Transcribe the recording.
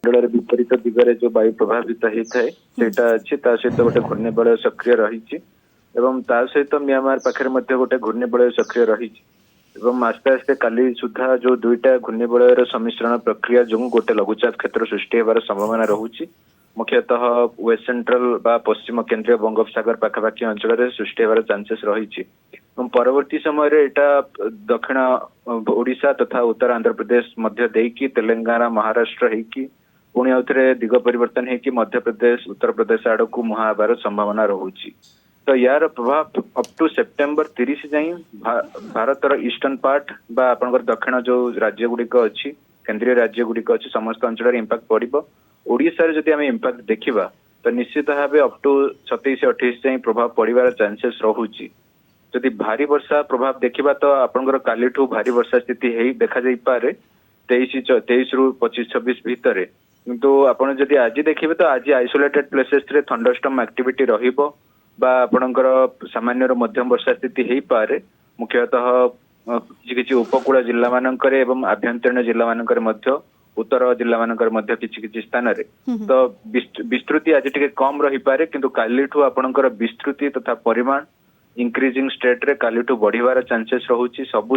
मंडल विपरीत दिगरे जो वायु प्रभावित होता है सेटा अच्छी सहित गोटे घूर्णिबलय सक्रिय रही एवं ता सहित म्यांमार पाखे गोटे घूर्णिबलय सक्रिय रही आस्ते आस्ते काली सुधा जो दुईटा घूर्णिबलयर सम्मिश्रण प्रक्रिया जो गोटे लघुचाप क्षेत्र सृष्टि होबार संभावना रहुची मुख्यतः वेस्ट सेंट्रल बा पश्चिम केंद्रीय बंगोपसागर पाखापाखि अंचल सृष्टि होबार चांसेस रही परवर्ती समय एटा दक्षिण ओडिशा तथा उत्तर आंध्र प्रदेश मध्य देकी तेलंगाना महाराष्ट्र होकी पुणी आउथरे दिग परिवर्तन होकी मध्य प्रदेश उत्तर प्रदेश आड़ को मुहा हबार संभावना रहुची तो यार प्रभाव अप टू सेप्टेम्बर 30 जाई भारतर ईस्टर्न पार्ट बा आपनकर दक्षिण जो राज्य गुड़िक अच्छी केंद्रीय राज्य गुड़िक अच्छी समस्त अंचल इंपैक्ट पड़ो ओडिशा जदि आम इंपैक्ट देखा तो निश्चित भाव अप टू 27-28 जाई प्रभाव पड़ार चांसेस रहुची जदि भारी वर्षा प्रभाव देखा तो आपनकर काली भारी वर्षा स्थिति देखा जाई पारे 23 रु 25-26 भितर किंतु आपन जदि आज देखिबे तो आज आइसोलेटेड प्लेसेस रे थंडरस्टॉर्म एक्टिविटी रहिबो बा आपनकर सामान्य मध्यम वर्षा स्थिति हो पारे मुख्यतः किसी उपकूल जिला मानकर एवं आभ्यंतरीण जिला मानकर मध्य उत्तर जिला मानकर मध्य किसी स्थान रे तो विस्तृति आज टिके कम रही पारे किंतु कालीठू आपनकर विस्तृति तथा परिमाण इंक्रीजिंग स्टेट रे कालीठू बढ़िवार चांसेस रहुची सब